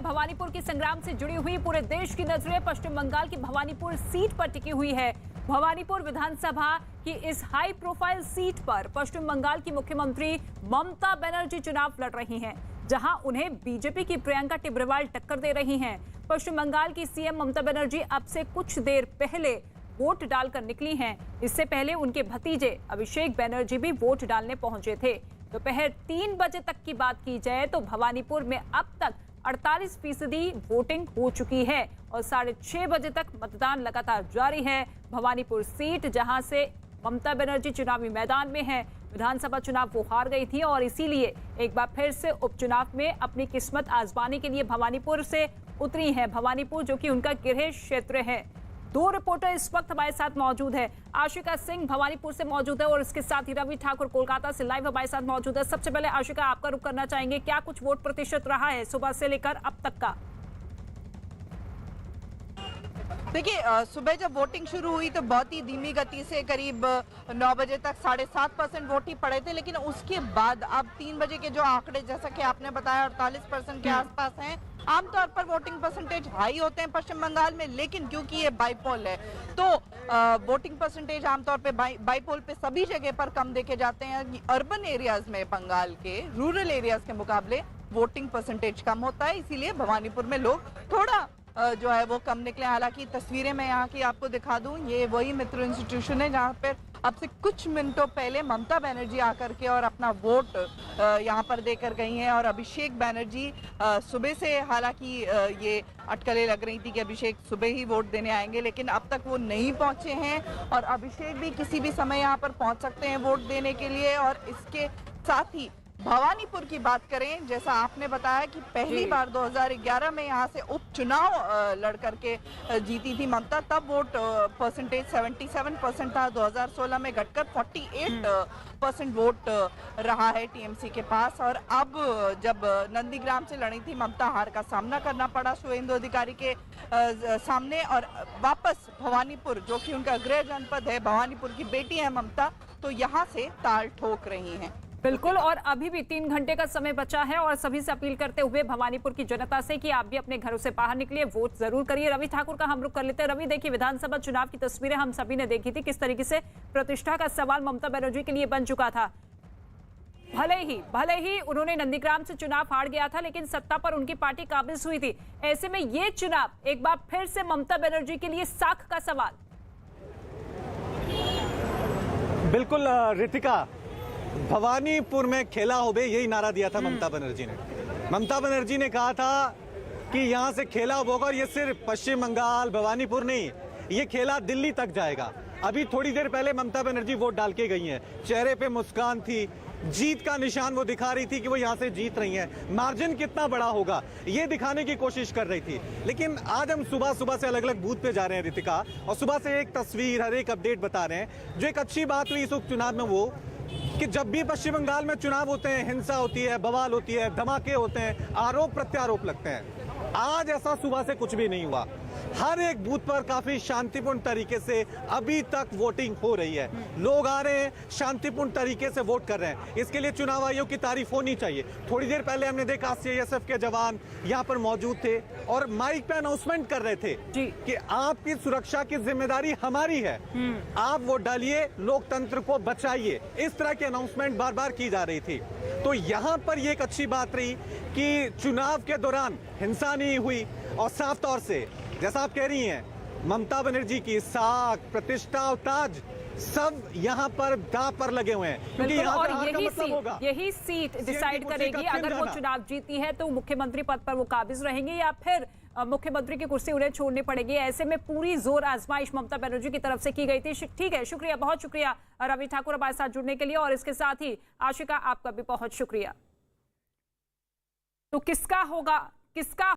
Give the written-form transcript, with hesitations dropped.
भवानीपुर की संग्राम से जुड़ी हुई पूरे देश की नजरें पश्चिम बंगाल की भवानीपुर सीट पर टिकी हुई है। भवानीपुर विधानसभा की इस हाई प्रोफाइल सीट पर पश्चिम बंगाल की मुख्यमंत्री ममता बनर्जी चुनाव लड़ रही हैं, जहां उन्हें बीजेपी की प्रियंका टिब्रेवाल टक्कर दे रही हैं। पश्चिम बंगाल की सीएम ममता बनर्जी अब से कुछ देर पहले वोट डालकर निकली हैं। इससे पहले उनके भतीजे अभिषेक बनर्जी भी वोट डालने पहुंचे थे। दोपहर 3 बजे तक की बात की जाए तो भवानीपुर में अब तक 48% वोटिंग हो चुकी है और 6:30 बजे तक मतदान लगातार जारी है। भवानीपुर सीट जहां से ममता बनर्जी चुनावी मैदान में है, विधानसभा चुनाव वो हार गई थी और इसीलिए एक बार फिर से उपचुनाव में अपनी किस्मत आजमाने के लिए भवानीपुर से उतरी है। भवानीपुर जो कि उनका गृह क्षेत्र है। 2 रिपोर्टर इस वक्त हमारे साथ मौजूद है। आशिका सिंह भवानीपुर से मौजूद है और इसके साथ ही रवि ठाकुर कोलकाता से लाइव हमारे साथ मौजूद है। सबसे पहले आशिका, आपका रुख करना चाहेंगे, क्या कुछ वोट प्रतिशत रहा है सुबह से लेकर अब तक का? देखिए, सुबह जब वोटिंग शुरू हुई तो बहुत ही धीमी गति से करीब 9 बजे तक 7.5% वोट ही पड़े थे, लेकिन उसके बाद अब 3 बजे के जो आंकड़े जैसा कि आपने बताया 48% के आसपास हैं। आमतौर पर वोटिंग परसेंटेज हाई होते हैं पश्चिम बंगाल में, लेकिन क्योंकि ये बाईपोल है तो वोटिंग परसेंटेज आमतौर पे बाईपोल पे सभी जगह पर कम देखे जाते हैं। अर्बन एरियाज में बंगाल के रूरल एरियाज के मुकाबले वोटिंग परसेंटेज कम होता है, इसीलिए भवानीपुर में लोग थोड़ा जो है वो कम निकले। हालांकि तस्वीरें मैं यहाँ की आपको दिखा दूं, ये वही मित्र इंस्टीट्यूशन है जहाँ पर अब से कुछ मिनटों पहले ममता बनर्जी आकर के और अपना वोट यहाँ पर देकर गई हैं। और अभिषेक बनर्जी सुबह से, हालांकि ये अटकलें लग रही थी कि अभिषेक सुबह ही वोट देने आएंगे, लेकिन अब तक वो नहीं पहुंचे हैं और अभिषेक भी किसी भी समय यहाँ पर पहुंच सकते हैं वोट देने के लिए। और इसके साथ ही भवानीपुर की बात करें, जैसा आपने बताया कि पहली बार 2011 में यहाँ से उपचुनाव लड़ करके जीती थी ममता, तब वोट परसेंटेज 77% था। 2016 में घटकर 48% वोट रहा है टीएमसी के पास। और अब जब नंदीग्राम से लड़ी थी ममता, हार का सामना करना पड़ा शुभेंदु अधिकारी के सामने और वापस भवानीपुर, जो कि उनका गृह जनपद है, भवानीपुर की बेटी है ममता, तो यहाँ से ताल ठोक रही हैं। बिल्कुल, और अभी भी 3 घंटे का समय बचा है और सभी से अपील करते हुए भवानीपुर की जनता से कि आप भी अपने घरों से बाहर निकलिए, वोट जरूर करिए। रवि ठाकुर का हम रुख कर लेते हैं। रवि, देखिए, विधानसभा चुनाव की तस्वीरें हम सभी ने देखी थी, किस तरीके से प्रतिष्ठा का सवाल ममता बनर्जी के लिए बन चुका था। भले ही उन्होंने नंदीग्राम से चुनाव हार गया था, लेकिन सत्ता पर उनकी पार्टी काबिज हुई थी। ऐसे में ये चुनाव एक बार फिर से ममता बनर्जी के लिए साख का सवाल। बिल्कुल रितिका, भवानीपुर में खेला होबे, यही नारा दिया था ममता बनर्जी ने। ममता बनर्जी ने कहा था कि यहां से खेला होगा और ये सिर्फ पश्चिम बंगाल भवानीपुर नहीं, ये खेला दिल्ली तक जाएगा। अभी थोड़ी देर पहले ममता बनर्जी वोट डाल के गई हैं, चेहरे पे मुस्कान थी, जीत का निशान वो दिखा रही थी कि वो यहाँ से जीत रही हैं। मार्जिन कितना बड़ा होगा ये दिखाने की कोशिश कर रही थी। लेकिन आज हम सुबह से अलग अलग बूथ पे जा रहे हैं रितिका, और सुबह से एक तस्वीर, हर एक अपडेट बता रहे हैं। जो एक अच्छी बात हुई इस उपचुनाव में वो कि जब भी पश्चिम बंगाल में चुनाव होते हैं, हिंसा होती है, बवाल होती है, धमाके होते हैं, आरोप प्रत्यारोप लगते हैं। आज ऐसा सुबह से कुछ भी नहीं हुआ। हर एक बूथ पर काफी शांतिपूर्ण तरीके से अभी तक वोटिंग हो रही है। लोग आ रहे हैं, शांतिपूर्ण तरीके से वोट कर रहे हैं। इसके लिए चुनाव आयोग की तारीफ होनी चाहिए। थोड़ी देर पहले हमने देखा सीआईएसएफ के जवान यहाँ पर मौजूद थे और माइक पे अनाउंसमेंट कर रहे थे कि आपकी सुरक्षा की जिम्मेदारी हमारी है, आप वोट डालिए, लोकतंत्र को बचाइए। इस तरह की अनाउंसमेंट बार बार की जा रही थी। तो यहाँ पर ये एक अच्छी बात रही कि चुनाव के दौरान हिंसा नहीं हुई और साफ तौर से, जैसा आप कह रही हैं, ममता बनर्जी की साख, प्रतिष्ठा और ताज सब यहाँ पर दांव पर लगे हुए हैं। क्योंकि यहाँ और यही सीट डिसाइड करेगी अगर वो चुनाव जीती है तो मुख्यमंत्री पद पर वो काबिज रहेंगे या फिर मुख्यमंत्री की कुर्सी उन्हें छोड़नी पड़ेगी। ऐसे में पूरी जोर आजमाइश ममता बनर्जी की तरफ से की गई थी। ठीक है, शुक्रिया, बहुत शुक्रिया रवि ठाकुर हमारे साथ जुड़ने के लिए, और इसके साथ ही आशिका आपका भी बहुत शुक्रिया। तो किसका